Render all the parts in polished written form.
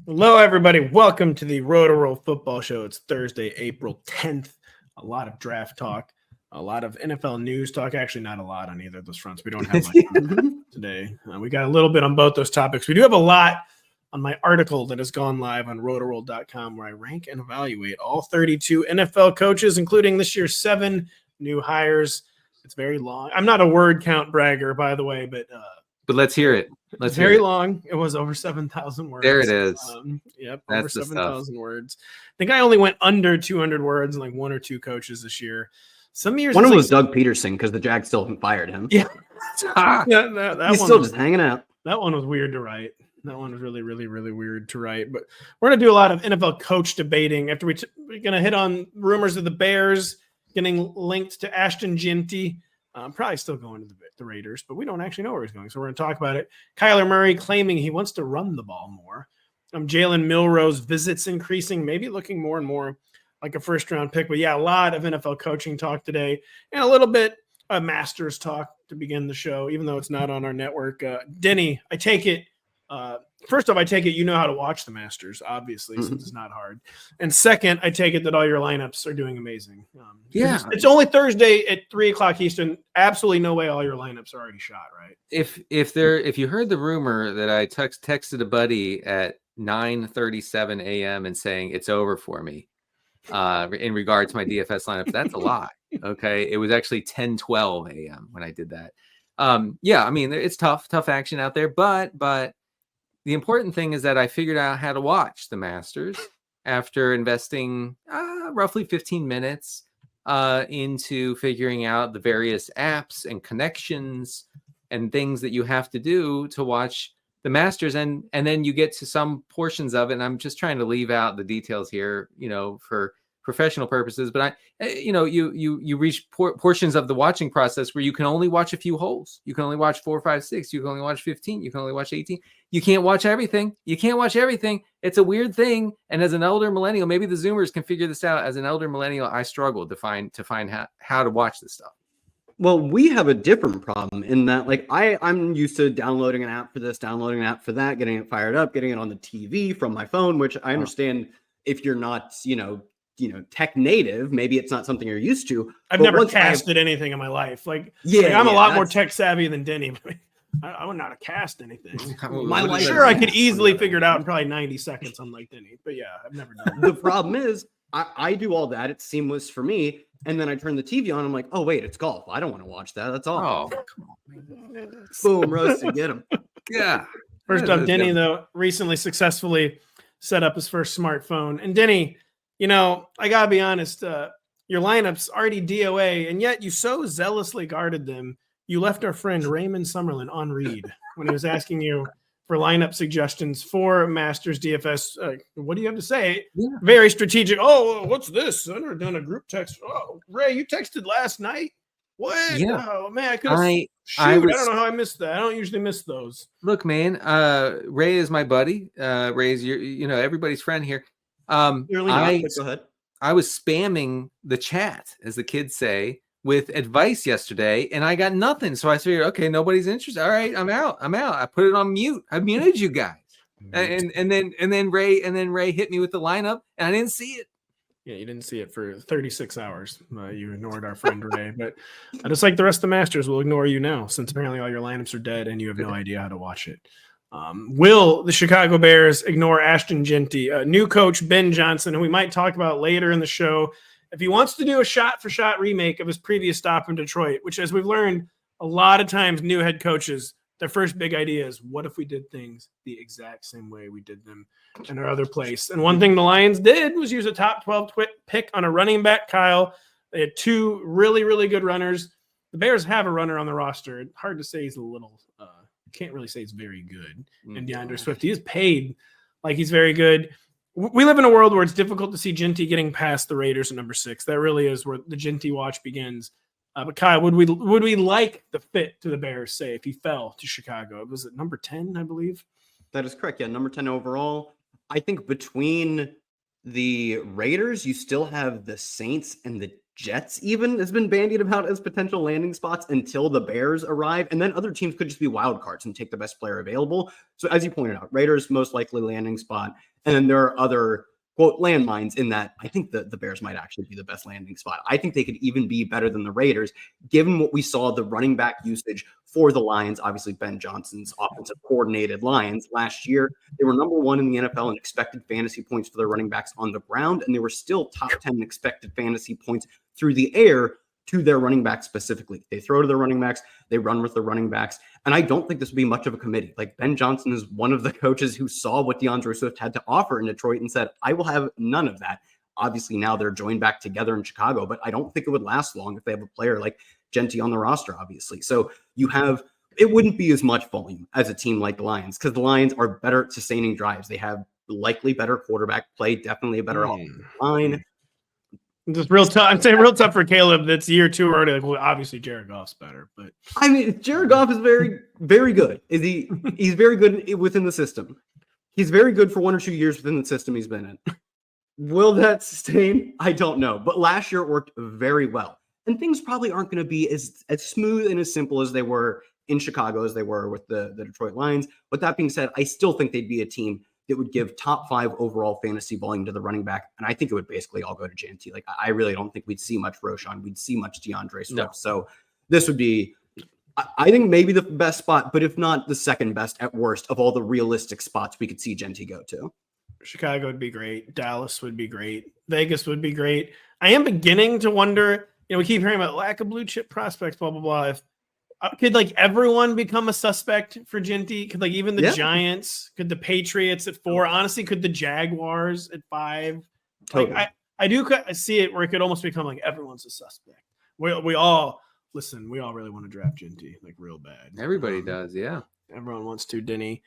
Hello, everybody. Welcome to the Rotoworld Football Show. It's Thursday, April 10th. A lot of draft talk, a lot of NFL news talk. Actually, not a lot on either of those fronts. We don't have much today. We got a little bit on both those topics. We do have a lot on my article that has gone live on rotoworld.com where I rank and evaluate all 32 NFL coaches, including this year's 7 new hires. It's very long. I'm not a word count bragger, by the way, but let's hear it. It's very long. It was over 7,000 words. There it is. Yep, That's over 7,000 words. I think I only went under 200 words in like 1 or 2 coaches this year. Some years one of them was Doug Peterson because the Jags still haven't fired him. Yeah, that he's one still just hanging out. That one was weird to write. That one was really, really, really weird to write. But we're gonna do a lot of NFL coach debating after we're gonna hit on rumors of the Bears getting linked to Ashton Jeanty. Probably still going to the Raiders, but we don't actually know where he's going. So we're going to talk about it. Kyler Murray claiming he wants to run the ball more. Jalen Milroe's visits increasing, maybe looking more and more like a first-round pick. But, yeah, a lot of NFL coaching talk today and a little bit of Masters talk to begin the show, even though it's not on our network. Denny, I take it. First off, I take it you know how to watch the Masters, obviously, since it's not hard. And second, I take it that all your lineups are doing amazing. It's only Thursday at 3:00 Eastern. Absolutely no way all your lineups are already shot, right? If you heard the rumor that I texted a buddy at 9:37 a.m. and saying it's over for me in regard to my DFS lineup, that's a lie. Okay, it was actually 10:12 a.m. when I did that. I mean, it's tough action out there, but the important thing is that I figured out how to watch the Masters after investing roughly 15 minutes into figuring out the various apps and connections and things that you have to do to watch the Masters. And then you get to some portions of it. And I'm just trying to leave out the details here, for professional purposes, but you reach portions of the watching process where you can only watch a few holes. You can only watch 4, 5, 6. You can only watch 15. You can only watch 18. You can't watch everything. It's a weird thing. And as an elder millennial, maybe the Zoomers can figure this out. As an elder millennial, I struggled to find how to watch this stuff. Well, we have a different problem in that, like, I'm used to downloading an app for this, downloading an app for that, getting it fired up, getting it on the TV from my phone, which I understand if you're not, tech native, maybe it's not something you're used to. I've never casted anything in my life. I'm a lot more tech savvy than Denny. I would not have cast anything. I could easily figure it out in probably 90 seconds, unlike Denny. But yeah, I've never done that. The problem is I do all that. It's seamless for me. And then I turn the TV on. I'm like, oh, wait, it's golf. I don't want to watch that. That's all. Oh, come on, man. Boom, roasted. Get him. Yeah. First up, Denny, though, recently successfully set up his first smartphone. And Denny, I got to be honest, your lineup's already DOA, and yet you so zealously guarded them. You left our friend Raymond Summerlin on read when he was asking you for lineup suggestions for Masters DFS. What do you have to say? Yeah. Very strategic. Oh, what's this? I've never done a group text. Oh, Ray, you texted last night? What? Yeah. Oh, man, I could have. I don't know how I missed that. I don't usually miss those. Look, man, Ray is my buddy. Ray's everybody's friend here. Go ahead. I was spamming the chat, as the kids say, with advice yesterday, and I got nothing. So I figured, okay, nobody's interested. All right, I'm out. I put it on mute. I muted you guys, and then Ray hit me with the lineup, and I didn't see it. Yeah, you didn't see it for 36 hours. You ignored our friend Ray, but just like the rest of the Masters, we'll ignore you now, since apparently all your lineups are dead and you have no idea how to watch it. Will the Chicago Bears ignore Ashton Jeanty? New coach Ben Johnson, who we might talk about later in the show, if he wants to do a shot-for-shot remake of his previous stop in Detroit, which, as we've learned, a lot of times new head coaches, their first big idea is, what if we did things the exact same way we did them in our other place? And one thing the Lions did was use a top 12 pick on a running back, Kyle. They had 2 really, really good runners. The Bears have a runner on the roster. It's hard to say he's a little can't really say he's very good. And DeAndre Swift, he is paid like he's very good. We live in a world where it's difficult to see Jeanty getting past the Raiders at number 6. That really is where the Jeanty watch begins. But Kyle, would we like the fit to the Bears, say, if he fell to Chicago? Was it number 10, I believe? That is correct. Yeah, number 10 overall. I think between the Raiders, you still have the Saints and the Jets even has been bandied about as potential landing spots until the Bears arrive. And then other teams could just be wild cards and take the best player available. So as you pointed out, Raiders most likely landing spot. And then there are other quote landmines in that I think the Bears might actually be the best landing spot. I think they could even be better than the Raiders, given what we saw the running back usage for the Lions. Obviously, Ben Johnson's offensive coordinated Lions last year. They were number 1 in the NFL in expected fantasy points for their running backs on the ground, and they were still top 10 expected fantasy points through the air to their running backs specifically. They throw to their running backs, they run with the running backs, and I don't think this would be much of a committee. Like Ben Johnson is one of the coaches who saw what DeAndre Swift had to offer in Detroit and said, I will have none of that. Obviously now they're joined back together in Chicago, but I don't think it would last long if they have a player like Jeanty on the roster, obviously. So it wouldn't be as much volume as a team like the Lions because the Lions are better at sustaining drives. They have likely better quarterback play, definitely a better offensive line. Just real tough. I'm saying real tough for Caleb. That's year 2 already. Well, obviously Jared Goff's better, but I mean, Jared Goff is very, very good. He's very good within the system. He's very good for 1 or 2 years within the system he's been in. Will that sustain? I don't know. But last year it worked very well. And things probably aren't going to be as smooth and as simple as they were in Chicago as they were with the Detroit Lions. But that being said, I still think they'd be a team that would give top 5 overall fantasy volume to the running back. And I think it would basically all go to Jeanty. Like, I really don't think we'd see much Roschon. We'd see much DeAndre Swift. No. So this would be, I think, maybe the best spot, but if not the second best at worst of all the realistic spots we could see Jeanty go to. Chicago would be great. Dallas would be great. Vegas would be great. I am beginning to wonder, we keep hearing about lack of blue chip prospects, blah, blah, blah. If could like everyone become a suspect for Jeanty? Could like even the Giants? Could the Patriots at 4? Honestly, could the Jaguars at 5? Totally. Like, I do see it where it could almost become like everyone's a suspect. We all really want to draft Jeanty like real bad. Everybody does, yeah. Everyone wants to, Denny.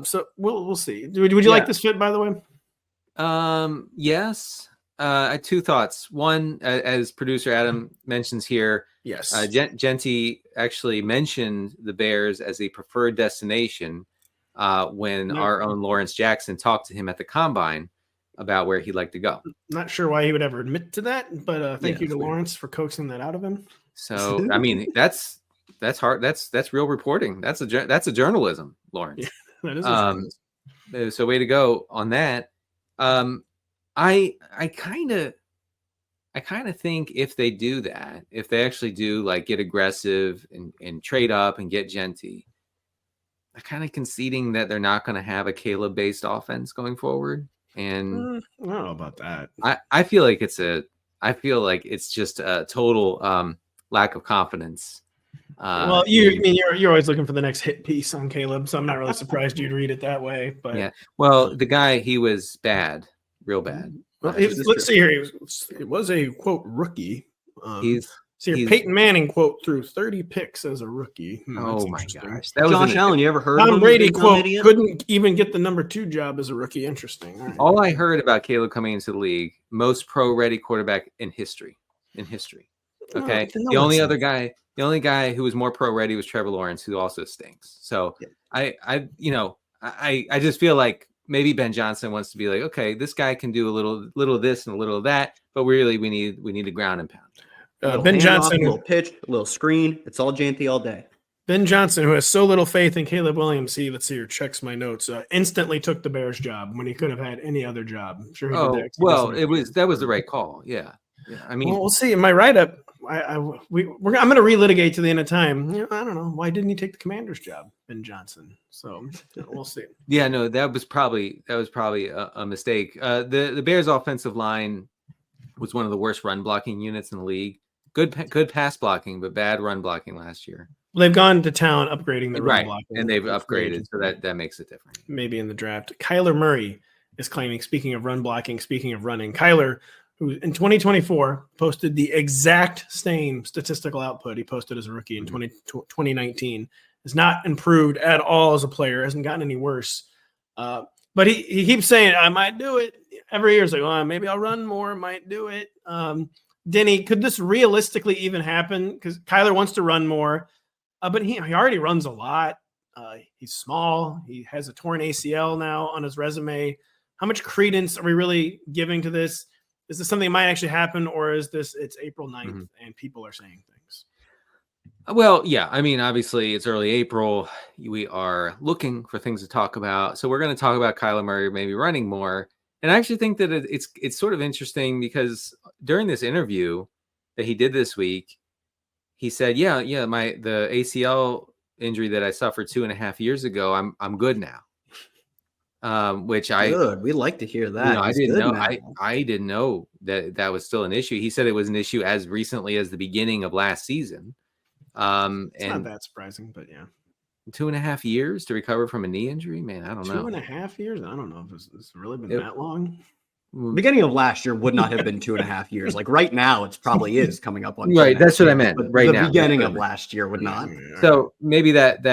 So we'll see. Would you like this fit, by the way? Yes. I had 2 thoughts. One, as producer Adam mentions here, yes, Jeanty actually mentioned the Bears as a preferred destination when our own Lawrence Jackson talked to him at the Combine about where he'd like to go. Not sure why he would ever admit to that, but thank you to Lawrence for coaxing that out of him. So, I mean, that's hard. That's real reporting. That's a journalism, Lawrence. Yeah, that is so way to go on that. I kind of think if they do that, if they actually do like get aggressive and trade up and get Jeanty, they're kind of conceding that they're not going to have a Caleb-based offense going forward. And I don't know about that. I feel like it's just a total lack of confidence. Well, you're always looking for the next hit piece on Caleb, so I'm not really surprised you'd read it that way. But yeah, well, the guy, he was bad. Real bad. Well, let's see here. It was a quote rookie. Peyton Manning quote threw 30 picks as a rookie. Oh my gosh! That Josh Allen. You ever heard? Tom Brady quote couldn't even get the number 2 job as a rookie. Interesting. All I heard about Caleb coming into the league, most pro-ready quarterback in history. Okay, the only guy who was more pro-ready was Trevor Lawrence, who also stinks. So yeah. I just feel like maybe Ben Johnson wants to be like, okay, this guy can do a little of this and a little of that, but really we need a ground and pound. Ben Johnson, a little pitch, a little screen. It's all Jeanty all day. Ben Johnson, who has so little faith in Caleb Williams, let's see here, checks my notes. Instantly took the Bears job when he could have had any other job. I'm sure he did that. That was the right call. Yeah. I mean, we'll see. In my write-up, I'm going to relitigate to the end of time. I don't know, why didn't he take the Commander's job, Ben Johnson? So we'll see. Yeah, no, that was probably a mistake. The Bears' offensive line was one of the worst run blocking units in the league. Good pass blocking, but bad run blocking last year. Well, they've gone to town upgrading the run blocking, and they've upgraded, so that makes it different. Maybe in the draft, Kyler Murray is claiming. Speaking of run blocking, speaking of running, Kyler, who in 2024 posted the exact same statistical output he posted as a rookie in 2019, has not improved at all as a player, hasn't gotten any worse. But he keeps saying, I might do it. Every year, it's like, maybe I'll run more, might do it. Denny, could this realistically even happen? Because Kyler wants to run more, but he already runs a lot. He's small. He has a torn ACL now on his resume. How much credence are we really giving to this? Is this something that might actually happen, or is this it's April 9th and people are saying things? Well, yeah. I mean, obviously, it's early April. We are looking for things to talk about. So we're going to talk about Kyler Murray maybe running more. And I actually think that it's sort of interesting because during this interview that he did this week, he said, "Yeah, the ACL injury that I suffered 2.5 years ago, I'm good now." Which we like to hear that. I didn't know. I didn't know that was still an issue. He said it was an issue as recently as the beginning of last season. It's and not that surprising, but yeah, 2.5 years to recover from a knee injury, man. I don't know. 2.5 years. I don't know if it's really been that long. Beginning of last year would not have been 2.5 years. Like right now, it's probably is coming up on right. That's what I meant. Right the now, beginning of last year would not. So maybe that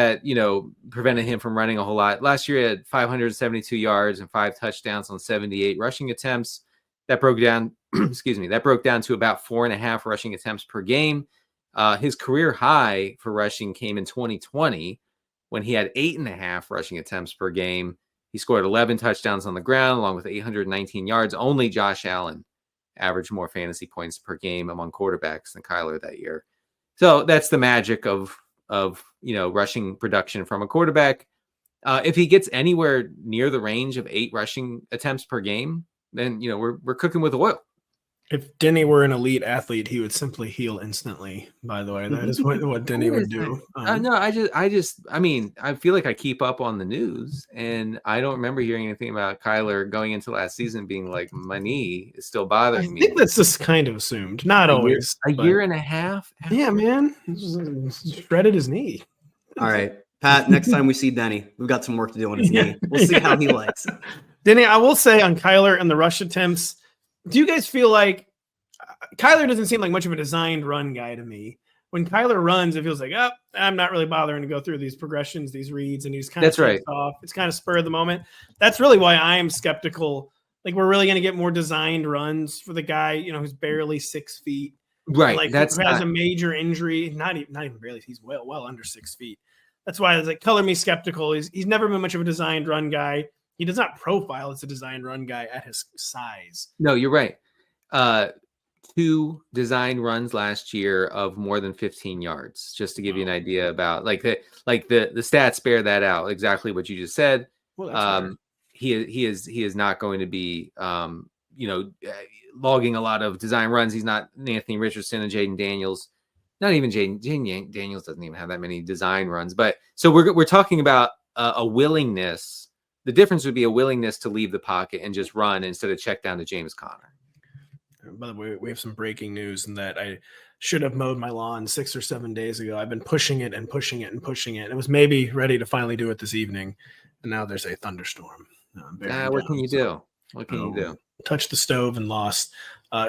prevented him from running a whole lot. Last year, he had 572 yards and 5 touchdowns on 78 rushing attempts. That broke down. That broke down to about 4.5 rushing attempts per game. His career high for rushing came in 2020 when he had 8.5 rushing attempts per game. He scored 11 touchdowns on the ground along with 819 yards. Only Josh Allen averaged more fantasy points per game among quarterbacks than Kyler that year. So that's the magic of rushing production from a quarterback. If he gets anywhere near the range of 8 rushing attempts per game, then we're cooking with oil. If Denny were an elite athlete, he would simply heal instantly. By the way, that is what Denny would do. No, I mean, I feel like I keep up on the news, and I don't remember hearing anything about Kyler going into last season being like, my knee is still bothering me. I think that's just kind of assumed. Not always. A year and a half? Yeah, man. Shredded his knee. All right, Pat, next time we see Denny, we've got some work to do on his knee. We'll see how he likes it. Denny, I will say on Kyler and the rush attempts, do you guys feel like Kyler doesn't seem like much of a designed run guy to me? When Kyler runs, it feels like, I'm not really bothering to go through these progressions, these reads, and he's kind of off. It's kind of spur of the moment. That's really why I am skeptical. Like, we're really going to get more designed runs for the guy, who's barely 6 feet. Right. Like, who has a major injury. Not even barely. He's well under 6 feet. That's why I was like, color me skeptical. He's never been much of a designed run guy. He does not profile as a designed run guy at his size. No, you're right. 2 design runs last year of more than 15 yards, just to give you an idea about the stats bear that out. Exactly what you just said. Well, he is not going to be logging a lot of design runs. He's not Anthony Richardson and Jaden Daniels. Not even Jaden Daniels doesn't even have that many design runs. But so we're talking about a willingness. The difference would be a willingness to leave the pocket and just run instead of check down to James Conner. By the way, we have some breaking news in that I should have mowed my lawn 6 or 7 days ago. I've been pushing it and pushing it and pushing it. It was maybe ready to finally do it this evening, and now there's a thunderstorm. What can you do? What can you do? Touched the stove and lost.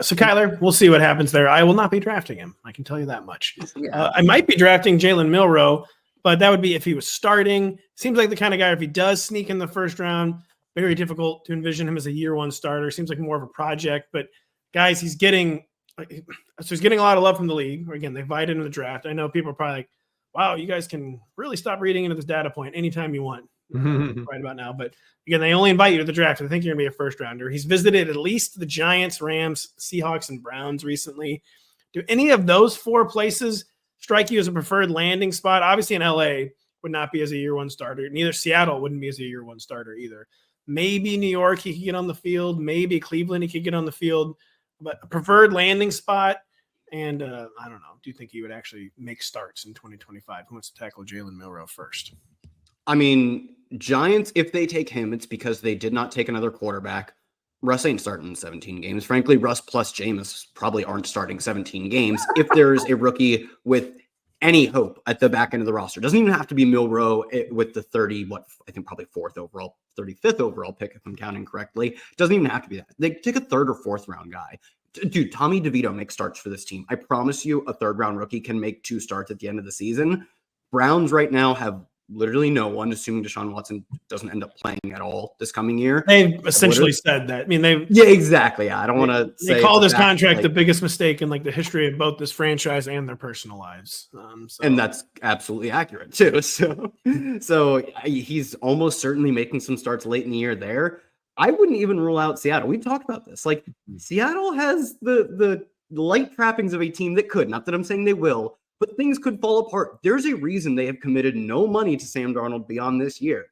So Kyler, we'll see what happens there. I will not be drafting him. I can tell you that much. I might be drafting Jalen Milroe, but that would be if he was starting. Seems like the kind of guy, if he does sneak in the first round, very difficult to envision him as a year 1 starter. Seems like more of a project, but guys, he's getting a lot of love from the league. Again, they invited him to the draft. I know people are probably like, wow, you guys can really stop reading into this data point anytime you want right about now. But again, they only invite you to the draft. I think you're going to be a first rounder. He's visited at least the Giants, Rams, Seahawks, and Browns recently. Do any of those 4 places strike you as a preferred landing spot? Obviously in LA would not be as a year 1 starter. Neither Seattle wouldn't be as a year 1 starter either. Maybe New York, he could get on the field. Maybe Cleveland, he could get on the field. But a preferred landing spot, and I don't know. Do you think he would actually make starts in 2025? Who wants to tackle Jalen Milroe first? I mean, Giants, if they take him, it's because they did not take another quarterback. Russ ain't starting 17 games. Frankly, Russ plus Jameis probably aren't starting 17 games. If there's a rookie with any hope at the back end of the roster, doesn't even have to be Milroe with the 35th overall pick, if I'm counting correctly. Doesn't even have to be that. They take a 3rd or 4th round guy. Dude, Tommy DeVito makes starts for this team. I promise you, a 3rd round rookie can make 2 starts at the end of the season. Browns right now have literally no one, assuming Deshaun Watson doesn't end up playing at all this coming year. They've essentially said that. I mean, exactly. Yeah, I don't want to say they call this contract the biggest mistake in the history of both this franchise and their personal lives. And that's absolutely accurate too. So he's almost certainly making some starts late in the year there. I wouldn't even rule out Seattle. We've talked about this. Like, Seattle has the light trappings of a team that could, not that I'm saying they will, but things could fall apart. There's a reason they have committed no money to Sam Darnold beyond this year,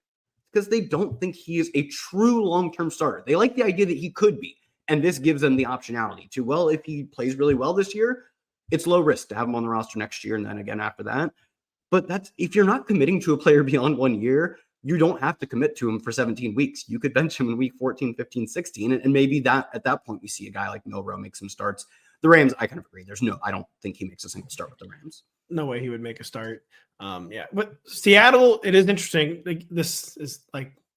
because they don't think he is a true long-term starter. They like the idea that he could be, and this gives them the optionality to, well, if he plays really well this year, it's low risk to have him on the roster next year and then again after that. But that's, if you're not committing to a player beyond 1 year, you don't have to commit to him for 17 weeks. You could bench him in week 14, 15, 16, and maybe that at that point we see a guy like Milroe make some starts. The Rams, I kind of agree. I don't think he makes a single start with the Rams. No way he would make a start. Yeah, but Seattle, it is interesting. Like, this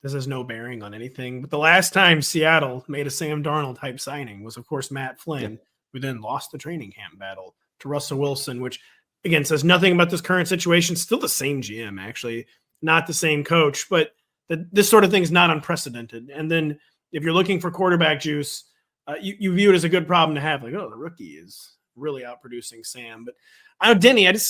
has no bearing on anything. But the last time Seattle made a Sam Darnold type signing was, of course, Matt Flynn, who then lost the training camp battle to Russell Wilson, which again says nothing about this current situation. Still the same GM, actually, not the same coach, but this sort of thing is not unprecedented. And then if you're looking for quarterback juice, you view it as a good problem to have. Like, oh, the rookie is really outproducing Sam. But I know Denny, again,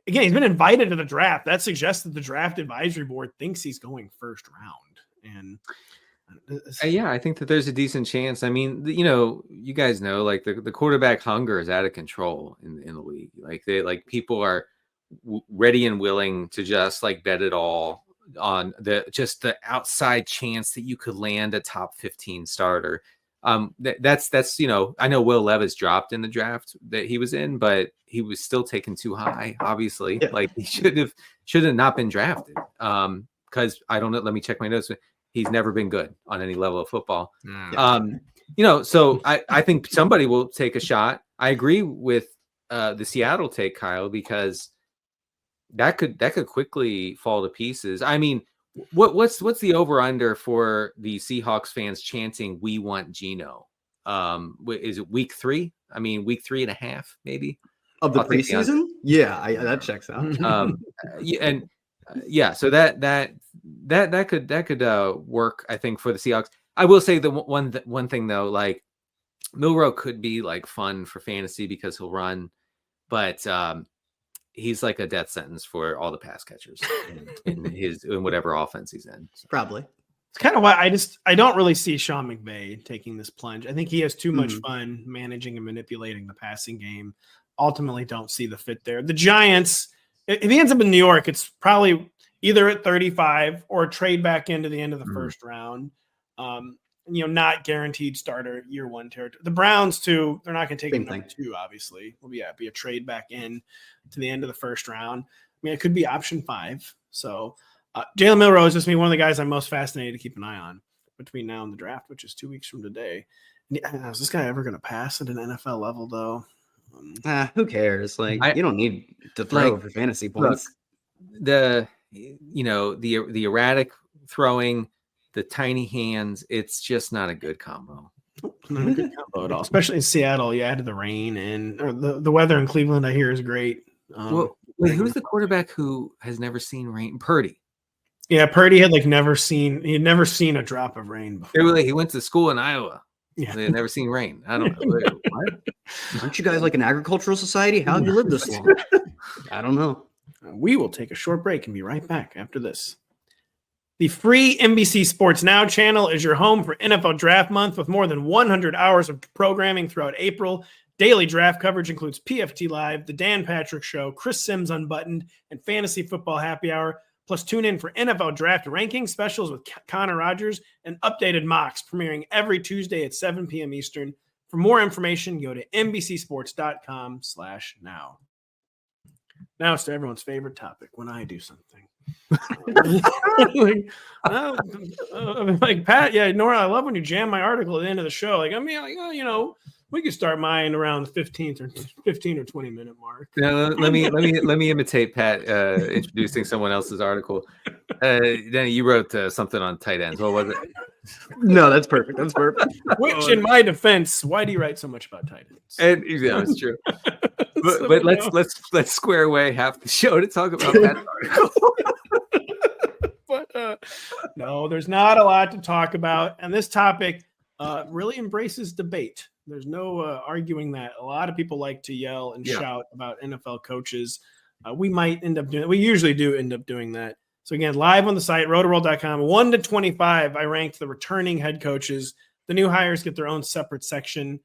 he's been invited to the draft. That suggests that the draft advisory board thinks he's going first round. And yeah, I think that there's a decent chance. I mean, you guys know, like the quarterback hunger is out of control in the league. Like people are ready and willing to just like bet it all on the outside chance that you could land a top 15 starter. That's I know Will Levis dropped in the draft that he was in, but he was still taken too high, obviously. Yeah. Like, he should have not been drafted. Because I don't know, let me check my notes. He's never been good on any level of football. So I think somebody will take a shot. I agree with the Seattle take, Kyle, because that could quickly fall to pieces. I mean, what's the over under for the Seahawks fans chanting "We want Geno"? Is it week 3? I mean, week 3.5, maybe, of the preseason. Yeah, that checks out. So that could work, I think, for the Seahawks. I will say the one thing though, like, Milroe could be like fun for fantasy because he'll run, but he's like a death sentence for all the pass catchers in whatever offense he's in. So. Probably. It's kind of why I don't really see Sean McVay taking this plunge. I think he has too much fun managing and manipulating the passing game. Ultimately, don't see the fit there. The Giants, if he ends up in New York, it's probably either at 35 or trade back into the end of the first round. Not guaranteed starter year 1 territory. The Browns too, they're not going to take him number 2, obviously. Will be a trade back in to the end of the first round. I mean, it could be option 5. So Jalen Milroe is just one of the guys I'm most fascinated to keep an eye on between now and the draft, which is 2 weeks from today. Is this guy ever going to pass at an NFL level though? Who cares? Like, you don't need to throw for fantasy points. Look, the erratic throwing, the tiny hands, it's just not a good combo. Not a good combo at all, especially in Seattle. You added the rain and the weather in Cleveland, I hear, is great. Who's the quarterback who has never seen rain? Purdy. Yeah, Purdy had never seen a drop of rain before. He went to school in Iowa. Yeah, they had never seen rain. I don't know. What? Aren't you guys like an agricultural society? How have you lived this long? I don't know. We will take a short break and be right back after this. The free NBC Sports Now channel is your home for NFL Draft Month with more than 100 hours of programming throughout April. Daily draft coverage includes PFT Live, The Dan Patrick Show, Chris Sims Unbuttoned, and Fantasy Football Happy Hour. Plus, tune in for NFL Draft ranking specials with Connor Rogers and updated mocks premiering every Tuesday at 7 p.m. Eastern. For more information, go to NBCSports.com/now. Now it's to everyone's favorite topic, when I do something. Pat, Nora, I love when you jam my article at the end of the show. We could start mine around the 15 or 20 minute mark. Let me imitate Pat introducing someone else's article. Denny, you wrote something on tight ends. What was it? No, that's perfect. Which, in my defense, why do you write so much about tight ends? And it's true. But let's square away half the show to talk about Pat's article. But no, there's not a lot to talk about, and this topic really embraces debate. There's no arguing that. A lot of people like to yell and shout about NFL coaches. We usually do end up doing that So again, live on the site, rotoworld.com, 1 to 25, I ranked the returning head coaches. The new hires get their own separate section.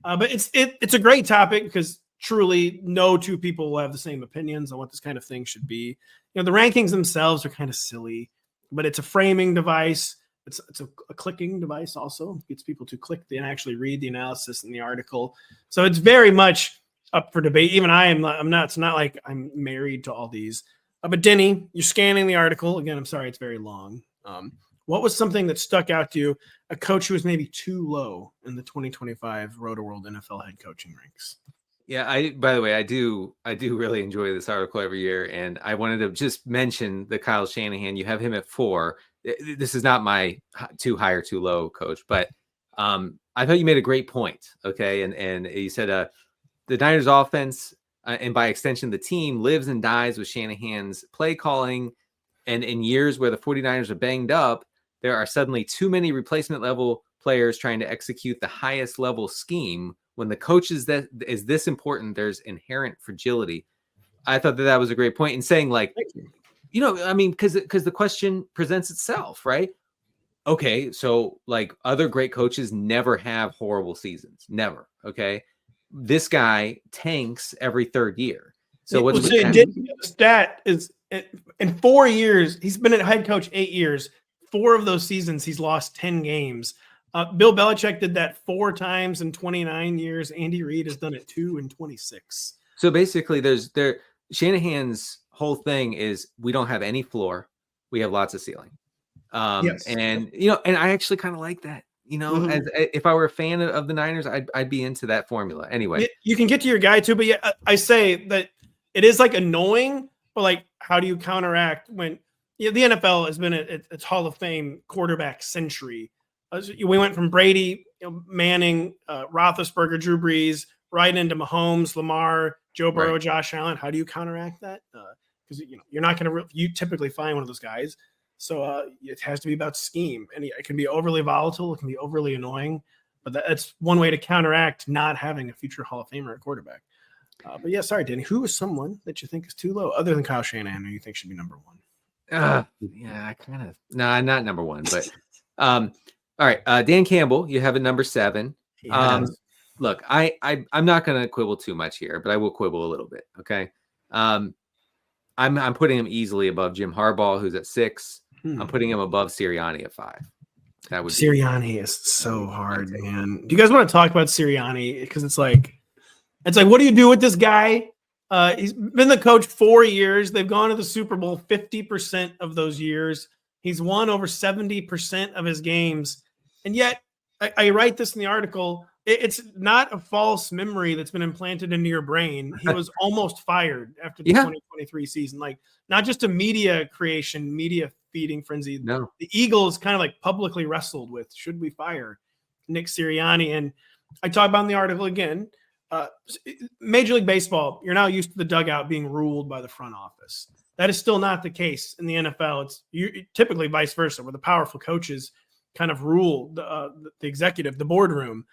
But it's a great topic because truly no two people will have the same opinions on what this kind of thing should be. The rankings themselves are kind of silly, but it's a framing device. It's a clicking device also. It gets people to click and actually read the analysis in the article. So it's very much up for debate. Even I'm not, it's not like I'm married to all these. But Denny, you're scanning the article. Again, I'm sorry, it's very long. What was something that stuck out to you? A coach who was maybe too low in the 2025 Rotoworld NFL head coaching ranks. Yeah, by the way, I do really enjoy this article every year, and I wanted to just mention the Kyle Shanahan. You have him at 4. This is not my too high or too low coach, but I thought you made a great point. Okay, and you said the Niners offense, and by extension, the team lives and dies with Shanahan's play calling. And in years where the 49ers are banged up, there are suddenly too many replacement level players trying to execute the highest level scheme. When the coach is this important, there's inherent fragility. I thought that was a great point in saying, like, I mean, because the question presents itself, right? Okay, so like other great coaches never have horrible seasons, never. Okay, this guy tanks every third year. So what's the stat is in 4 years, he's been a head coach 8 years. 4 of those seasons, he's lost 10 games. Bill Belichick did that 4 times in 29 years. Andy Reid has done it 2 in 26. So basically, Shanahan's whole thing is we don't have any floor, we have lots of ceiling. Yes. And and I actually kind of like that. As if I were a fan of the Niners, I'd be into that formula. Anyway, you can get to your guy too, but yeah, I say that it is like annoying, but like, how do you counteract when the NFL has been its Hall of Fame quarterback century? We went from Brady, Manning, Roethlisberger, Drew Brees, right into Mahomes, Lamar, Joe Burrow, right. Josh Allen. How do you counteract that? Because you're not going to you typically find one of those guys. So it has to be about scheme, and it can be overly volatile. It can be overly annoying, but that's one way to counteract not having a future Hall of Famer at quarterback. But yeah, sorry, Danny. Who is someone that you think is too low, other than Kyle Shanahan, who you think should be number 1? Yeah, I kind of not number 1, but all right, Dan Campbell, you have a number 7. Look, I'm not going to quibble too much here, but I will quibble a little bit. Okay, I'm putting him easily above Jim Harbaugh, who's at 6. I'm putting him above Sirianni at 5. That would Sirianni is so hard, man. Do you guys want to talk about Sirianni? Because it's like, what do you do with this guy? He's been the coach 4 years. They've gone to the Super Bowl 50% of those years. He's won over 70% of his games. And yet, I write this in the article, it's not a false memory that's been implanted into your brain. He was almost fired after the 2023 season. Like, not just a media creation, media feeding frenzy. No. The Eagles kind of like publicly wrestled with, should we fire Nick Sirianni? And I talk about in the article again, Major League Baseball, you're now used to the dugout being ruled by the front office. That is still not the case in the NFL. It's typically vice versa, where the powerful coaches kind of rule the executive, the boardroom.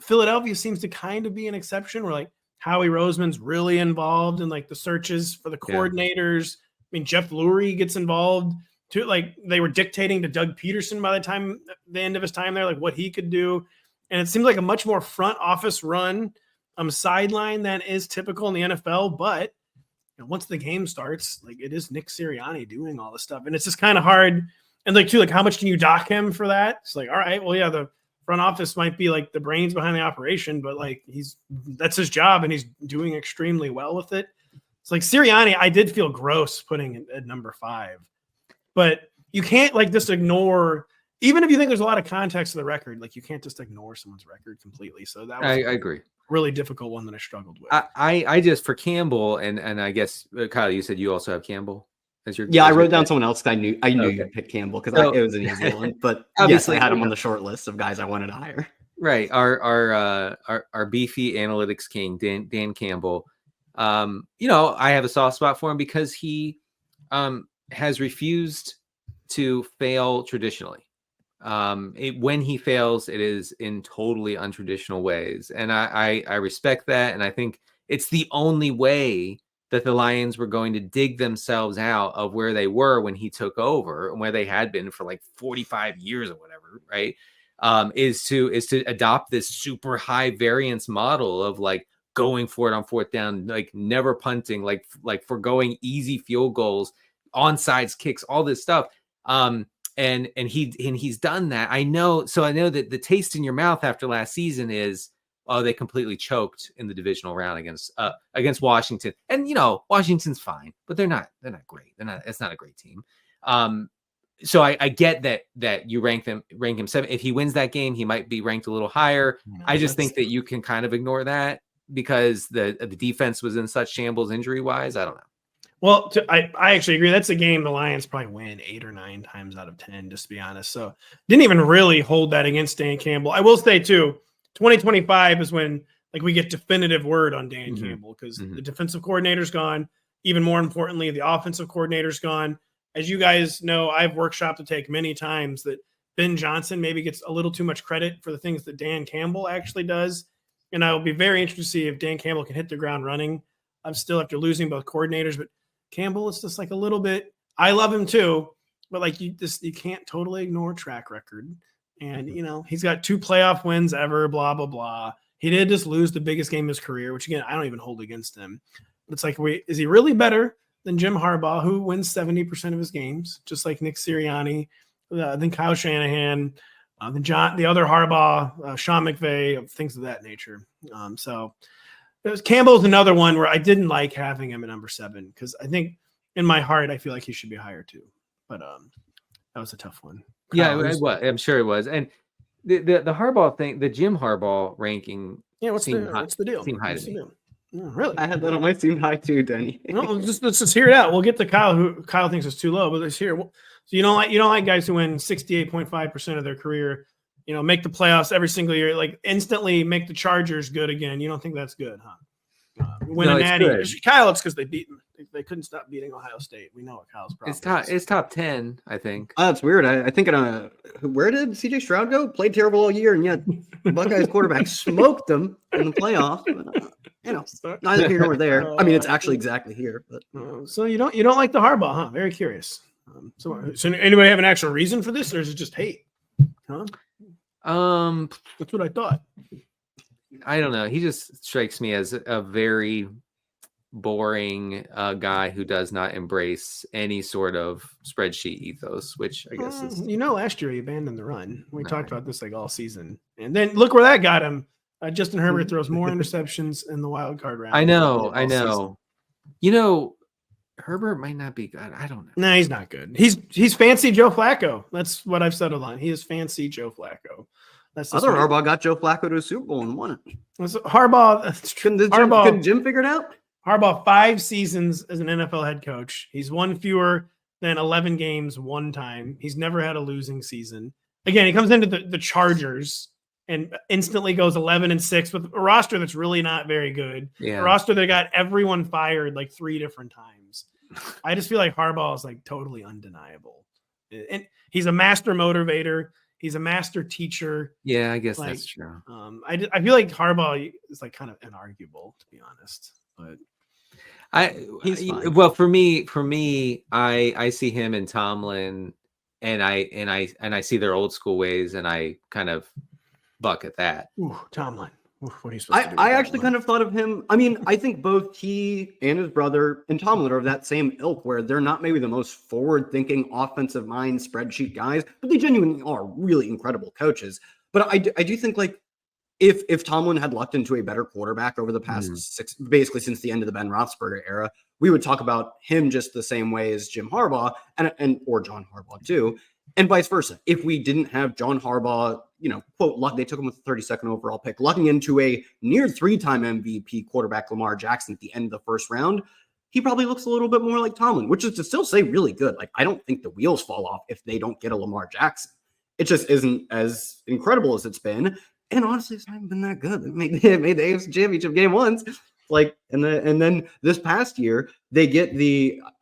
Philadelphia seems to kind of be an exception, where like Howie Roseman's really involved in like the searches for the coordinators. I mean, Jeff Lurie gets involved too. Like, they were dictating to Doug Peterson by the end of his time there, like what he could do. And it seems like a much more front office run sideline than is typical in the NFL. But once the game starts, like, it is Nick Sirianni doing all this stuff. And it's just kind of hard. And like, too, like, how much can you dock him for that? It's like, all right, well, yeah, the front office might be like the brains behind the operation, but like, that's his job and he's doing extremely well with it. It's like Sirianni, I did feel gross putting at number 5, but you can't like just ignore, even if you think there's a lot of context to the record, like you can't just ignore someone's record completely. So that was I agree. Really difficult one that I struggled with. I just, for Campbell, and I guess Kyle, you said you also have Campbell as your. Yeah, I wrote down someone else because I knew you'd pick Campbell because it was an easy one. But obviously, I had him on the short list of guys I wanted to hire. Right, our beefy analytics king, Dan Campbell. I have a soft spot for him because he has refused to fail traditionally. When he fails, it is in totally untraditional ways, and I respect that, and I think it's the only way that the Lions were going to dig themselves out of where they were when he took over and where they had been for like 45 years or whatever, right? Is to adopt this super high variance model of like going for it on fourth down, like never punting, like foregoing easy field goals, onside kicks, all this stuff. And he's done that. I know that the taste in your mouth after last season is, oh, they completely choked in the divisional round against Washington. And Washington's fine, but they're not great. It's not a great team. So I get that you rank him 7. If he wins that game, he might be ranked a little higher. I just think that you can kind of ignore that because the defense was in such shambles injury wise. I don't know. Well, I actually agree. That's a game the Lions probably win 8 or 9 times out of 10, just to be honest. So didn't even really hold that against Dan Campbell. I will say too, 2025 is when we get definitive word on Dan Campbell because the defensive coordinator's gone. Even more importantly, the offensive coordinator's gone. As you guys know, I've workshopped to take many times that Ben Johnson maybe gets a little too much credit for the things that Dan Campbell actually does. And I will be very interested to see if Dan Campbell can hit the ground running. I'm still after losing both coordinators, but Campbell is just like a little bit, I love him too, but you can't totally ignore track record. And, he's got 2 playoff wins ever, blah, blah, blah. He did just lose the biggest game of his career, which again, I don't even hold against him. It's like, is he really better than Jim Harbaugh, who wins 70% of his games, just like Nick Sirianni, then Kyle Shanahan, the other Harbaugh, Sean McVay, things of that nature. So Campbell's another one where I didn't like having him at number 7 because I think in my heart I feel like he should be higher too. But that was a tough one. Yeah, I'm sure it was. And the Harbaugh thing, the Jim Harbaugh ranking. Yeah, what's the deal? Seemed high to me. Oh, really? I had that on my team high too, Denny. No, let's just hear it out. We'll get to Kyle, who Kyle thinks is too low, but let's hear. So you don't like guys who win 68.5% of their career, make the playoffs every single year, instantly make the Chargers good again. You don't think that's good, huh? Win a natty. Kyle, it's because they couldn't stop beating Ohio State. We know what Kyle's problem is. It's top 10, I think. Oh, that's weird. I think where did CJ Stroud go? Played terrible all year, and yet Buckeyes quarterback smoked them in the playoffs. Neither here nor there. I mean, it's actually exactly here. But so you don't like the Harbaugh, huh? Very curious. So anybody have an actual reason for this, or is it just hate? Huh? That's what I thought. I don't know. He just strikes me as a very boring guy who does not embrace any sort of spreadsheet ethos, which I guess is. Last year he abandoned the run. We talked about this all season, and then look where that got him. Justin Herbert throws more interceptions in the wild card round. I know. Herbert might not be good. I don't know. No, he's not good. He's fancy Joe Flacco. That's what I've settled on. He is fancy Joe Flacco. That's other Harbaugh got Joe Flacco to a Super Bowl and won it. Harbaugh. Couldn't Jim figure it out? Harbaugh 5 seasons as an NFL head coach. He's won fewer than 11 games one time. He's never had a losing season. Again, he comes into the Chargers and instantly goes 11-6 with a roster that's really not very good. Yeah. A roster that got everyone fired 3 different times. I just feel like Harbaugh is totally undeniable. And he's a master motivator. He's a master teacher. Yeah, I guess that's true. I feel like Harbaugh is kind of inarguable, to be honest. But for me, I see him and Tomlin, and I see their old school ways, and I kind of buck at that. Ooh, Tomlin. Ooh, what are you supposed to do? I actually kind of thought of him. I mean, I think both he and his brother and Tomlin are of that same ilk, where they're not maybe the most forward-thinking, offensive mind spreadsheet guys, but they genuinely are really incredible coaches. But I do think if Tomlin had lucked into a better quarterback over the past 6, basically since the end of the Ben Roethlisberger era, we would talk about him just the same way as Jim Harbaugh or John Harbaugh too, and vice versa. If we didn't have John Harbaugh, quote, luck, they took him with the 32nd overall pick, lucking into a near 3-time MVP quarterback Lamar Jackson at the end of the first round, he probably looks a little bit more like Tomlin, which is to still say really good. I don't think the wheels fall off if they don't get a Lamar Jackson. It just isn't as incredible as it's been. And honestly, it's not even been that good. They made the AFC Championship game once. And then this past year, they get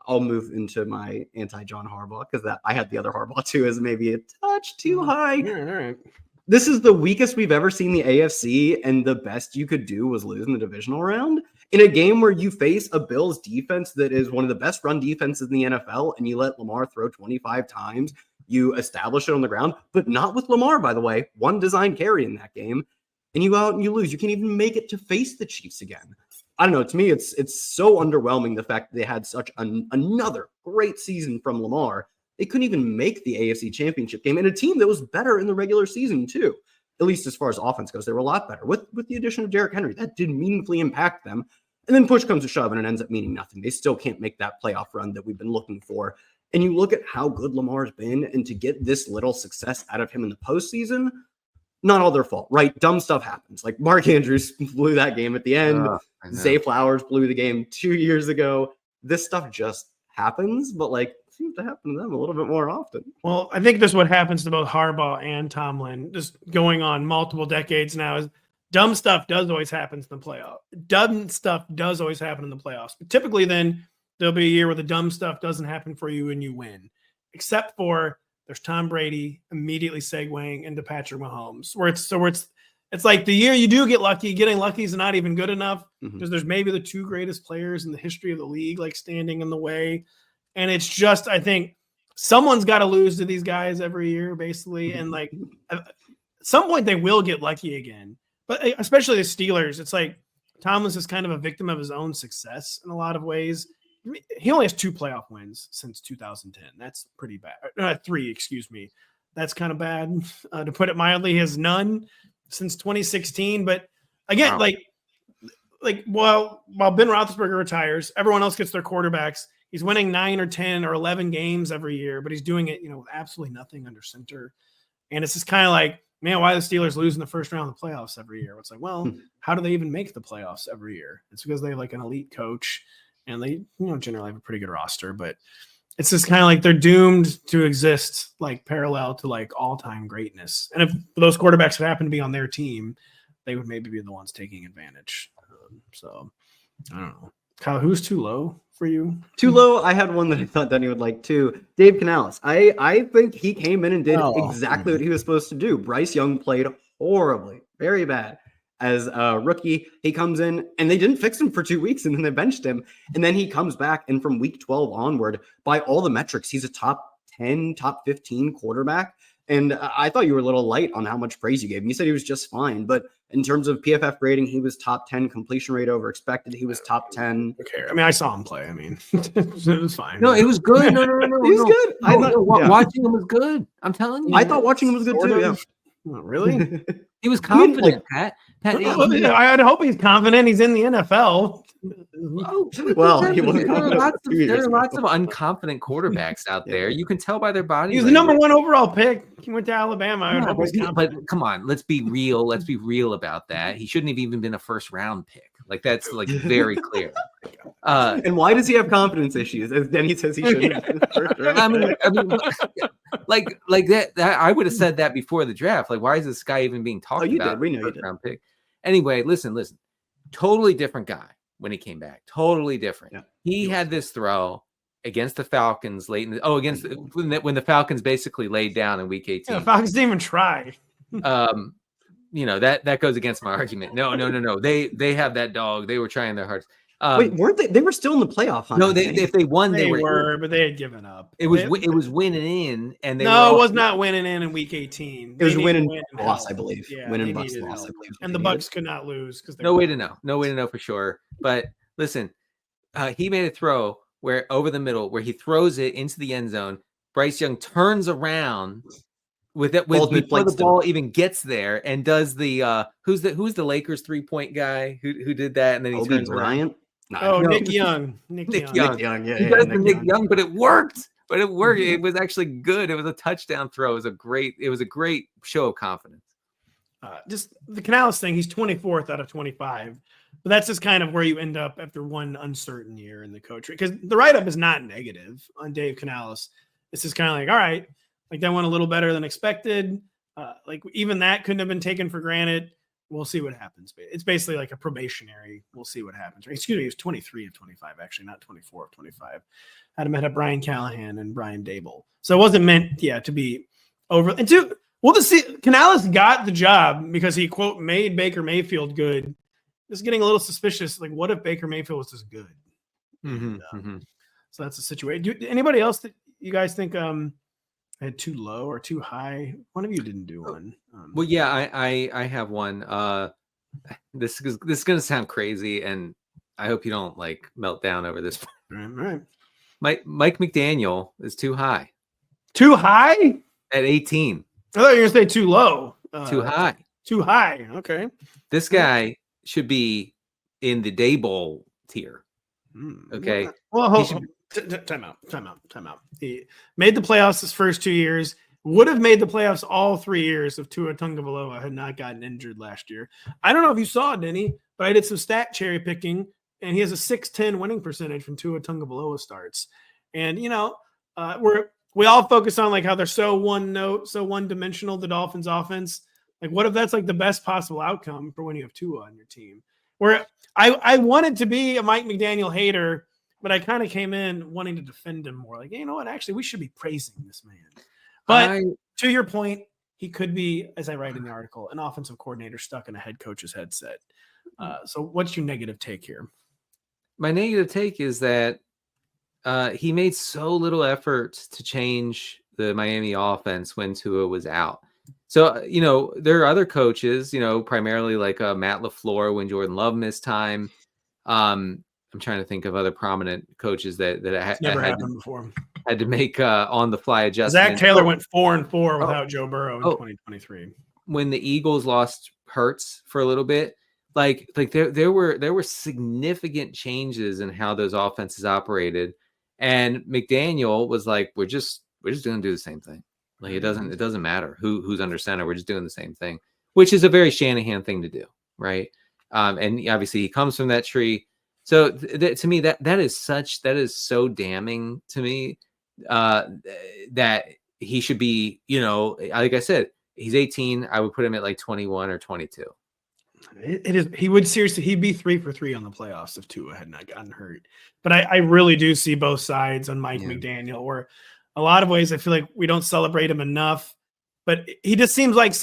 I'll move into my anti-John Harbaugh because I had the other Harbaugh too as maybe a touch too high. Yeah, all right. This is the weakest we've ever seen the AFC, and the best you could do was lose in the divisional round. In a game where you face a Bills defense that is one of the best run defenses in the NFL, and you let Lamar throw 25 times, you establish it on the ground, but not with Lamar, by the way. One design carry in that game, and you go out and you lose. You can't even make it to face the Chiefs again. I don't know. To me, it's so underwhelming, the fact that they had such another great season from Lamar. They couldn't even make the AFC Championship game, and a team that was better in the regular season too. At least as far as offense goes, they were a lot better. With the addition of Derrick Henry, that did meaningfully impact them. And then push comes to shove, and it ends up meaning nothing. They still can't make that playoff run that we've been looking for. And you look at how good Lamar's been, and to get this little success out of him in the postseason, not all their fault, right? Dumb stuff happens. Like Mark Andrews blew that game at the end. Zay Flowers blew the game 2 years ago. This stuff just happens, but like it seems to happen to them a little bit more often. Well, I think this is what happens to both Harbaugh and Tomlin, just going on multiple decades now, is dumb stuff does always happen in the playoffs. Dumb stuff does always happen in the playoffs. But typically then there'll be a year where the dumb stuff doesn't happen for you and you win, except for there's Tom Brady immediately segueing into Patrick Mahomes, where it's like the year you do get lucky. Getting lucky is not even good enough because there's maybe the two greatest players in the history of the league like standing in the way. And it's just, I think someone's got to lose to these guys every year, basically. And like at some point they will get lucky again. But especially the Steelers, it's like Tomlin's is kind of a victim of his own success in a lot of ways. He only has 2 playoff wins since 2010. That's pretty bad. 3, excuse me. That's kind of bad. To put it mildly, he has none since 2016. But again, wow. like while Ben Roethlisberger retires, everyone else gets their quarterbacks. He's winning 9 or 10 or 11 games every year, but he's doing it, with absolutely nothing under center. And it's just kind of like, man, why are the Steelers lose in the first round of the playoffs every year? It's like, well, how do they even make the playoffs every year? It's because they have like an elite coach and they, generally have a pretty good roster, but it's just kind of like they're doomed to exist like parallel to like all-time greatness. And if those quarterbacks had happened to be on their team, they would maybe be the ones taking advantage. So I don't know. Kyle, who's too low for you? Too low. I had one that I thought Denny would like too. Dave Canales. I think he came in and did exactly what he was supposed to do. Bryce Young played horribly, very bad. As a rookie, he comes in and they didn't fix him for 2 weeks and then they benched him. And then he comes back, and from week 12 onward, by all the metrics, he's a top 10, top 15 quarterback. And I thought you were a little light on how much praise you gave him. You said he was just fine, but in terms of PFF grading, he was top 10 completion rate over expected. He was top 10. Okay. I mean, I saw him play. I mean, it was fine. No, it was good. No. He was good. I thought watching him was good. I'm telling you. I thought watching him was good too. Yeah. Oh, really? He was confident, Pat. I'd hope he's confident. He's in the NFL. Well, there are lots of unconfident quarterbacks out there. You can tell by their body. He was the number 1 overall pick. He went to Alabama. But come on, let's be real. Let's be real about that. He shouldn't have even been a first round pick. Like that's like very clear. And why does he have confidence issues? As Denny says he shouldn't have been the first round pick. I mean, like that I would have said that before the draft. Like, why is this guy even being talked about? Did. We know you did. Round pick. Anyway, listen. Totally different guy when he came back. Totally different. Yeah. He had this throw against the Falcons late in when the Falcons basically laid down in week 18. Yeah, the Falcons didn't even try. That goes against my argument. No. They have that dog. They were trying their hardest. Wait, weren't they? They were still in the playoff hunt. No, if they won, they were, but they had given up. It was winning in, and it was not winning in week 18. It was winning loss, I believe. Yeah, winning Bucks loss, I believe. And the Bucks could not lose because no way to know for sure. But listen, he made a throw where over the middle, where he throws it into the end zone. Bryce Young turns around before the ball even gets there and does the who's the Lakers 3-point guy who did that, and then he turns around. Nick Young. Nick Young. Yeah. He does the Nick Young, but it worked. It was actually good. It was a touchdown throw. It was a great show of confidence. Just the Canales thing. He's 24th out of 25, but that's just kind of where you end up after one uncertain year in the coach. Because the write-up is not negative on Dave Canales. It's just kind of like, all right, like that went a little better than expected. Like even that couldn't have been taken for granted. We'll see what happens. It's basically like a probationary. We'll see what happens. Excuse me, he was 23 of 25, actually, not 24 of 25. Had him at Brian Callahan and Brian Dable. So it wasn't meant, to be over. And we'll just see. Canales got the job because he, quote, made Baker Mayfield good just getting a little suspicious. Like, what if Baker Mayfield was just good? So that's the situation. Anybody else that you guys think had too low or too high? One of you didn't do one. Well, yeah, I have one. This is gonna sound crazy, and I hope you don't like melt down over this. All right. Mike McDaniel is too high. Too high At 18. I thought you were gonna say too low. Too high. Too high. Okay. This guy should be in the Day Bowl tier. Okay. Well, time out. He made the playoffs his first 2 years. Would have made the playoffs all 3 years if Tua Tagovailoa had not gotten injured last year. I don't know if you saw it, Denny, but I did some stat cherry picking, and he has a 610 winning percentage from Tua Tagovailoa starts. And we all focus on like how they're so one note, so one dimensional, the Dolphins offense. Like, what if that's like the best possible outcome for when you have Tua on your team? Where I wanted to be a Mike McDaniel hater, but I kind of came in wanting to defend him more. Like, you know what? Actually, we should be praising this man. But to your point, he could be, as I write in the article, an offensive coordinator stuck in a head coach's headset. So what's your negative take here? My negative take is that he made so little effort to change the Miami offense when Tua was out. So, there are other coaches, primarily like Matt LaFleur when Jordan Love missed time. I'm trying to think of other prominent coaches that never happened before. Had to make on-the-fly adjustments. Zach Taylor went 4-4 without Joe Burrow in 2023. When the Eagles lost Hurts for a little bit, like there were significant changes in how those offenses operated, and McDaniel was like, we're just going to do the same thing. Like it doesn't matter who's under center. We're just doing the same thing, which is a very Shanahan thing to do, right? And obviously he comes from that tree. So to me, that is so damning to me that he should be, like I said, he's 18. I would put him at like 21 or 22. It is. He'd be 3 for 3 on the playoffs if Tua had not gotten hurt. But I really do see both sides on Mike McDaniel, where a lot of ways I feel like we don't celebrate him enough, but he just seems like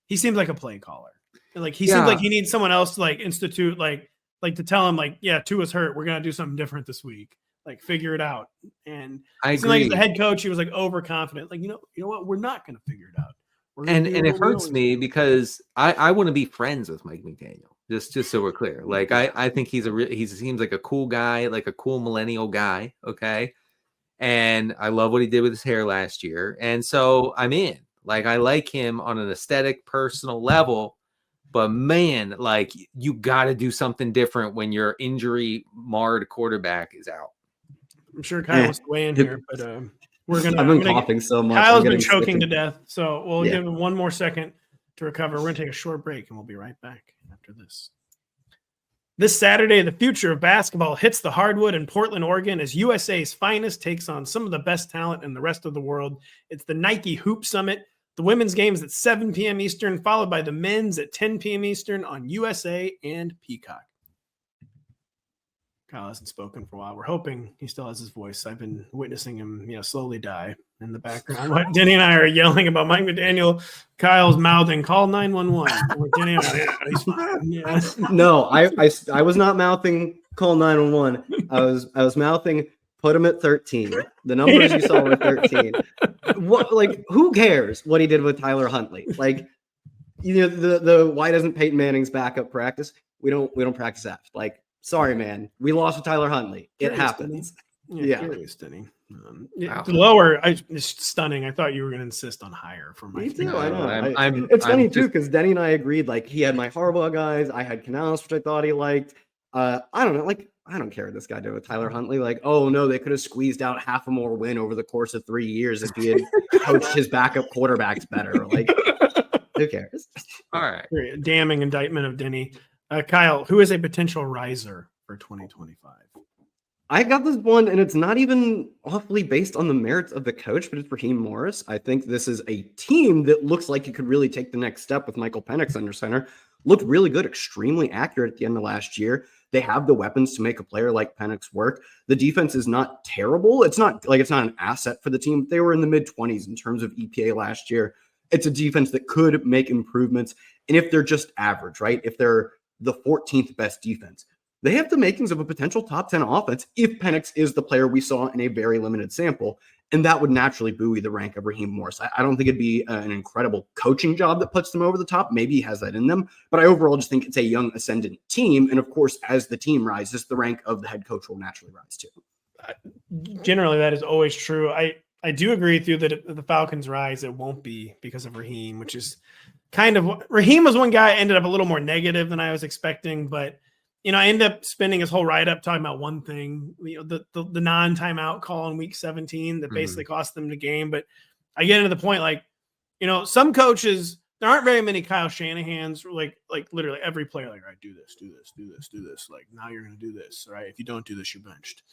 he seems like a play caller. Like he seems like he needs someone else to like institute, like to tell him like, yeah, Tua's hurt. We're going to do something different this week. Like figure it out. And I agree. Like as the head coach, he was like overconfident. Like, you know what? We're not going to figure it out. And it hurts me because I want to be friends with Mike McDaniel. Just so we're clear. Like I think he seems like a cool guy, like a cool millennial guy. Okay. And I love what he did with his hair last year. And so I'm in. Like I like him on an aesthetic, personal level. But man, like you got to do something different when your injury marred quarterback is out. I'm sure Kyle wants to weigh in here, but I've been coughing so much. Kyle's been choking to death. So we'll give him one more second to recover. We're going to take a short break and we'll be right back after this. This Saturday, the future of basketball hits the hardwood in Portland, Oregon, as USA's finest takes on some of the best talent in the rest of the world. It's the Nike Hoop Summit. The women's game is at 7 p.m. Eastern, followed by the men's at 10 p.m. Eastern on USA and Peacock. Kyle hasn't spoken for a while. We're hoping he still has his voice. I've been witnessing him, slowly die in the background. What Denny and I are yelling about Mike McDaniel. Kyle's mouthing, call 911. Denny and I, he's fine. Yeah. No, I was not mouthing call 911. I was mouthing put him at 13. The numbers you saw were 13. What, like, who cares what he did with Tyler Huntley? Like, the why doesn't Peyton Manning's backup practice? We don't practice that. Like, sorry, man. We lost with Tyler Huntley. It happens. Yeah. Curious, Denny. Lower, it's stunning. I thought you were going to insist on higher for my. Me too. I know. It's funny too because Denny and I agreed. Like he had my Harbaugh guys. I had Canales, which I thought he liked. I don't know. Like I don't care what this guy did with Tyler Huntley. Like, oh no, they could have squeezed out half a more win over the course of 3 years if he had coached his backup quarterbacks better. Like, who cares? All right. Damning indictment of Denny. Kyle, who is a potential riser for 2025? I got this one, and it's not even awfully based on the merits of the coach, but it's Raheem Morris. I think this is a team that looks like it could really take the next step with Michael Penix under center. Looked really good, extremely accurate at the end of last year. They have the weapons to make a player like Penix work. The defense is not terrible. It's not an asset for the team. They were in the mid-20s in terms of EPA last year. It's a defense that could make improvements. And if they're just average, right? If they're the 14th best defense. They have the makings of a potential top 10 offense if Penix is the player we saw in a very limited sample. And that would naturally buoy the rank of Raheem Morris. I don't think it'd be an incredible coaching job that puts them over the top. Maybe he has that in them. But I overall just think it's a young ascendant team. And of course, as the team rises, the rank of the head coach will naturally rise too. Generally, that is always true. I do agree with you that if the Falcons rise, it won't be because of Raheem, which is kind of – Raheem was one guy ended up a little more negative than I was expecting, but – I ended up spending his whole write-up talking about one thing, the non-timeout call in week 17 that basically cost them the game. But I get into the point, some coaches, there aren't very many Kyle Shanahans, like literally every player, like, all right, do this. Like, now you're going to do this, right? If you don't do this, you're benched.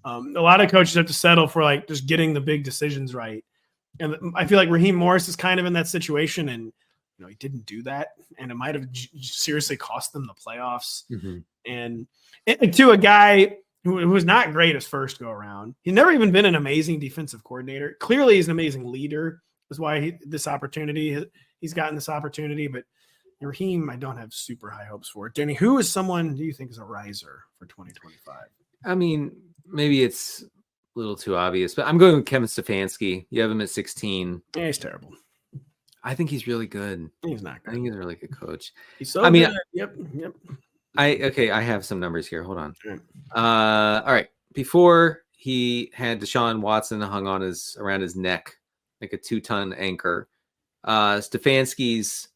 A lot of coaches have to settle for, just getting the big decisions right. And I feel like Raheem Morris is kind of in that situation, and he didn't do that, and it might have seriously cost them the playoffs. And to a guy who was not great his first go around, he's never even been an amazing defensive coordinator. Clearly, he's an amazing leader. That's why he's gotten this opportunity. But Raheem, I don't have super high hopes for. Denny, who is someone do you think is a riser for 2025? I mean, maybe it's a little too obvious, but I'm going with Kevin Stefanski. You have him at 16. Yeah, he's terrible. I think he's really good. He's not good. I think he's a really good coach. He's so good. Yep. I have some numbers here. Hold on. All right. Before he had Deshaun Watson hung on around his neck like a 2-ton anchor, Stefanski's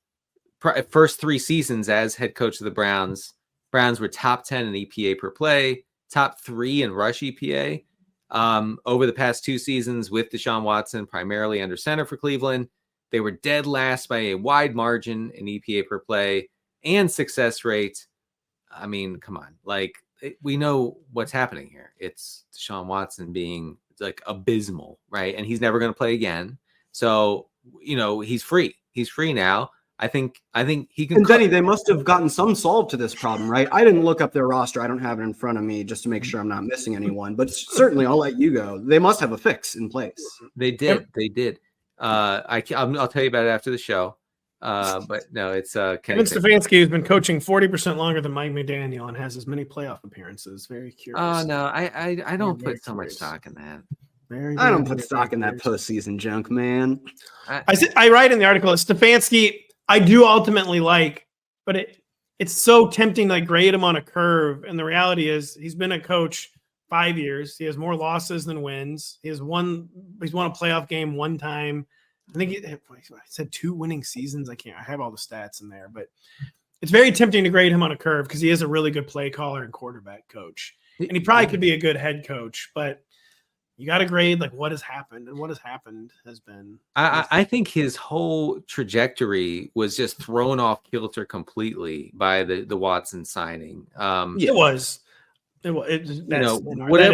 first 3 seasons as head coach of the Browns were top 10 in EPA per play, top 3 in rush EPA. Over the past 2 seasons with Deshaun Watson primarily under center for Cleveland, they were dead last by a wide margin in EPA per play and success rate. I mean, come on. We know what's happening here. It's Deshaun Watson being abysmal, right? And he's never going to play again. So, he's free. He's free now. I think he can. And Denny, they must have gotten some solve to this problem, right? I didn't look up their roster. I don't have it in front of me just to make sure I'm not missing anyone. But certainly, I'll let you go. They must have a fix in place. They did. They did. I'll tell you about it after the show. But no, it's Kevin Stefanski, who's been coaching 40% longer than Mike McDaniel and has as many playoff appearances. Very curious. Oh no, I don't put so much stock in that. I don't put stock in that postseason junk, man. I write in the article that Stefanski I do ultimately like, but it's so tempting to grade him on a curve. And the reality is he's been a coach 5 years. He has more losses than wins. He's won a playoff game one time. I think he said 2 winning seasons. I have all the stats in there, but it's very tempting to grade him on a curve because he is a really good play caller and quarterback coach. And he probably could be a good head coach, but you got to grade what has happened, and what has happened has been. I think his whole trajectory was just thrown off kilter completely by the Watson signing. It was. Whatever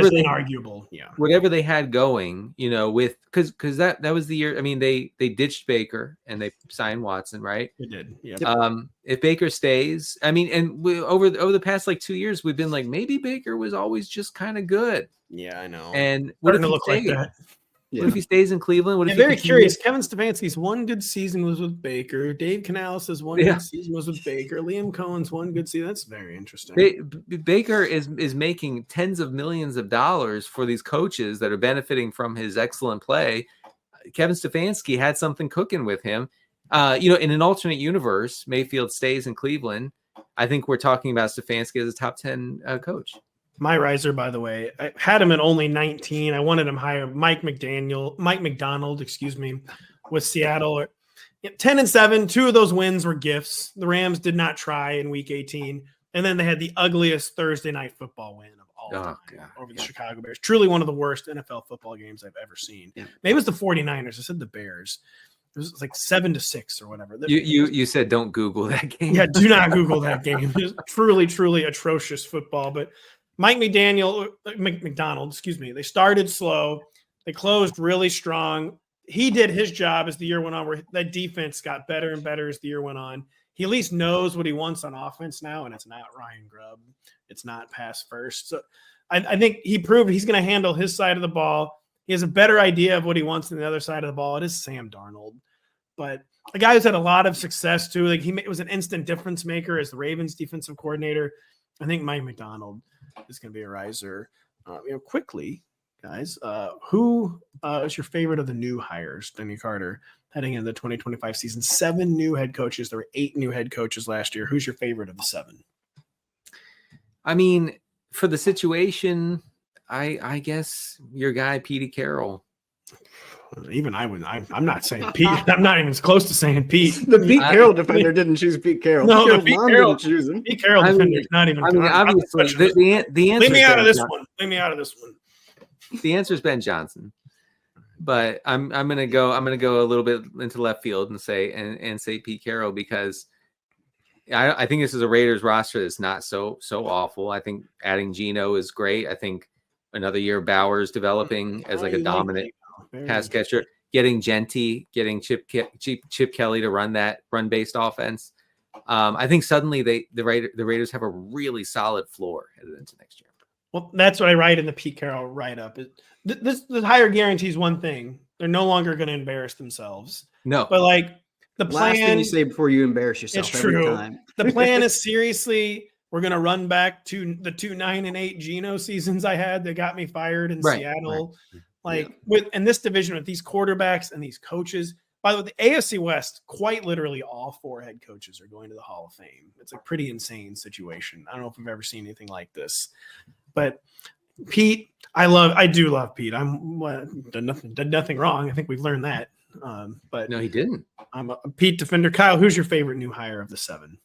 they inarguable, whatever they had going, with because that was the year. I mean, they ditched Baker and they signed Watson, right? They did. Yeah. If Baker stays, I mean, and over the past 2 years, we've been maybe Baker was always just kind of good. Yeah, I know. And what if he stays? Like that? What if he stays in Cleveland? What if very curious. Kevin Stefanski's one good season was with Baker. Dave Canales' one good season was with Baker. Liam Cohen's one good season. That's very interesting. Baker is making tens of millions of dollars for these coaches that are benefiting from his excellent play. Kevin Stefanski had something cooking with him. In an alternate universe, Mayfield stays in Cleveland. I think we're talking about Stefanski as a top 10 coach. My riser, by the way, I had him at only 19. I wanted him higher. Mike McDonald, with Seattle. 10-7. 2 of those wins were gifts. The Rams did not try in week 18. And then they had the ugliest Thursday night football win of all time over the Chicago Bears. Truly one of the worst NFL football games I've ever seen. Yeah. Maybe it was the 49ers. I said the Bears. It was 7-6 or whatever. You said don't Google that game. Yeah, do not Google that game. It was truly, truly atrocious football. But Mike McDonald, they started slow. They closed really strong. He did his job as the year went on, where that defense got better and better as the year went on. He at least knows what he wants on offense now, and it's not Ryan Grubb. It's not pass first. So I think he proved he's going to handle his side of the ball. He has a better idea of what he wants on the other side of the ball. It is Sam Darnold. But a guy who's had a lot of success too. Like he was an instant difference maker as the Ravens defensive coordinator. I think Mike McDaniel is going to be a riser. Quickly, guys, who is your favorite of the new hires? Denny Carter heading into the 2025 season. 7 new head coaches. There were 8 new head coaches last year. Who's your favorite of the 7? I mean, for the situation, I guess your guy Petey Carroll. Even I would. I'm not saying Pete. I'm not even close to saying Pete. The Pete Carroll defender didn't choose Pete Carroll. No, Pete the Pete mom Carroll didn't choose him. Pete Carroll defender is not even. I mean, obviously, the answer. Leave me out of this one. Leave me out of this one. The answer is Ben Johnson, but I'm gonna go a little bit into left field and say Pete Carroll because I think this is a Raiders roster that's not so awful. I think adding Geno is great. I think another year Bowers developing as like a dominant pass catcher, getting Jeanty, getting Chip Kelly to run that run-based offense. I think suddenly the Raiders have a really solid floor headed into next year. Well, that's what I write in the Pete Carroll write-up. The hire guarantees one thing: they're no longer going to embarrass themselves. No, but like the plan. Last thing you say before you embarrass yourself. It's every true. time. The plan is seriously. We're going to run back to the 2 9-8 Geno seasons I had that got me fired in Seattle. Right. In this division with these quarterbacks and these coaches, by the way, the AFC West, quite literally all 4 head coaches are going to the Hall of Fame. It's a pretty insane situation. I don't know if I've ever seen anything like this, but Pete, I do love Pete. Did nothing wrong. I think we've learned that. But no, he didn't. I'm a Pete defender. Kyle, who's your favorite new hire of the 7?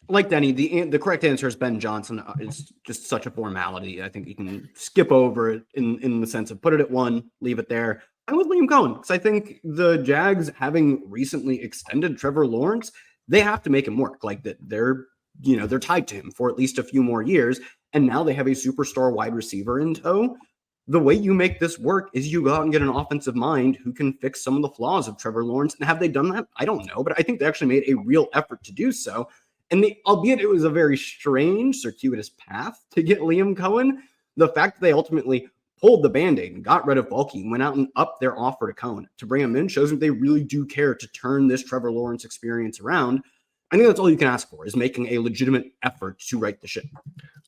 Like Denny, the correct answer is Ben Johnson. It's just such a formality. I think you can skip over it in the sense of put it at 1, leave it there. I'm with Liam Coen because I think the Jags, having recently extended Trevor Lawrence, they have to make him work. Like that, they're tied to him for at least a few more years, and now they have a superstar wide receiver in tow. The way you make this work is you go out and get an offensive mind who can fix some of the flaws of Trevor Lawrence. And have they done that? I don't know, but I think they actually made a real effort to do so. And albeit it was a very strange, circuitous path to get Liam Coen, the fact that they ultimately pulled the Band-Aid and got rid of Bulky and went out and upped their offer to Coen to bring him in shows that they really do care to turn this Trevor Lawrence experience around. I think that's all you can ask for is making a legitimate effort to right the ship.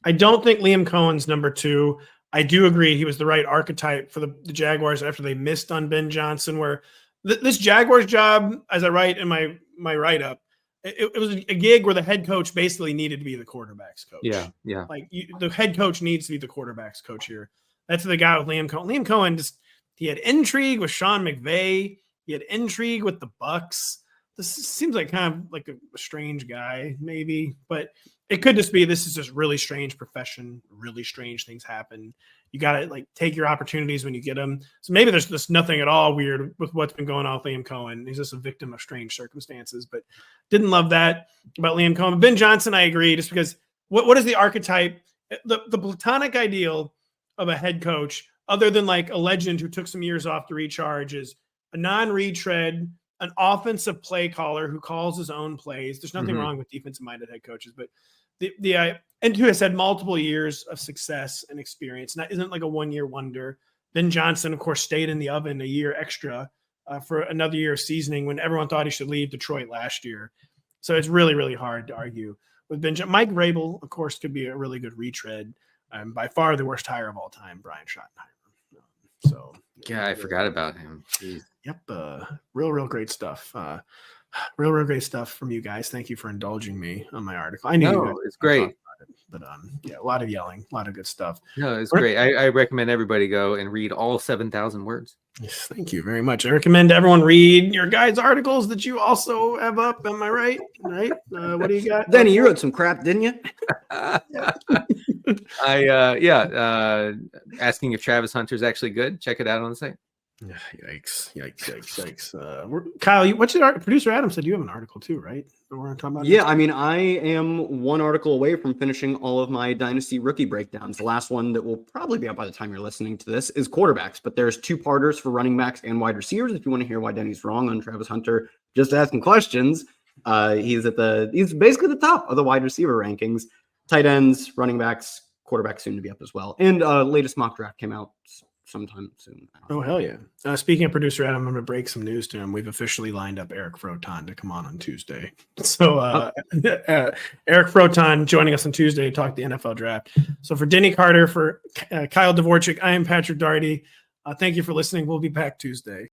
I don't think Liam Cohen's number 2. I do agree he was the right archetype for the Jaguars after they missed on Ben Johnson, where this Jaguars job, as I write in my write-up, it was a gig where the head coach basically needed to be the quarterback's coach. Yeah. Like the head coach needs to be the quarterback's coach here. That's the guy with Liam Coen. Liam Coen he had intrigue with Sean McVay. He had intrigue with the Bucks. This seems like kind of like a strange guy, maybe, but it could just be this is just really strange profession. Really strange things happen. You got to take your opportunities when you get them. So maybe there's just nothing at all weird with what's been going on with Liam Coen. He's just a victim of strange circumstances, but didn't love that about Liam Coen. Ben Johnson, I agree, just because what is the archetype, the platonic ideal of a head coach, other than like a legend who took some years off to recharge, is a non-retread, an offensive play caller who calls his own plays. There's nothing wrong with defensive-minded head coaches, but and who has had multiple years of success and experience. That isn't like a one-year wonder. Ben Johnson, of course, stayed in the oven a year extra for another year of seasoning when everyone thought he should leave Detroit last year. So it's really, really hard to argue with Ben Johnson. Mike Vrabel, of course, could be a really good retread. By far the worst hire of all time, Brian Schottenheimer. Yeah, I forgot about him. Jeez. Yep. Real great stuff. Real great stuff from you guys. Thank you for indulging me on my article. I knew it's great. But a lot of yelling, a lot of good stuff. No, it's great. I recommend everybody go and read all 7,000 words. Yes, thank you very much. I recommend everyone read your guys' articles that you also have up. Am I right? Right? What do you got? Denny, you wrote some crap, didn't you? Asking if Travis Hunter is actually good. Check it out on the site. Yikes. Kyle, what's your producer Adam said you have an article too, right? We're talking about I mean, I am one article away from finishing all of my Dynasty rookie breakdowns. The last one that will probably be up by the time you're listening to this is quarterbacks, but there's 2-parters for running backs and wide receivers. If you want to hear why Denny's wrong on Travis Hunter, just asking questions. He's basically the top of the wide receiver rankings. Tight ends, running backs, quarterbacks soon to be up as well. And latest mock draft came out sometime soon. Oh, hell yeah. Speaking of producer Adam, I'm going to break some news to him. We've officially lined up Eric Froton to come on Tuesday. So Eric Froton joining us on Tuesday to talk the NFL draft. So for Denny Carter, for Kyle Dvorchak, I am Patrick Daugherty. Thank you for listening. We'll be back Tuesday.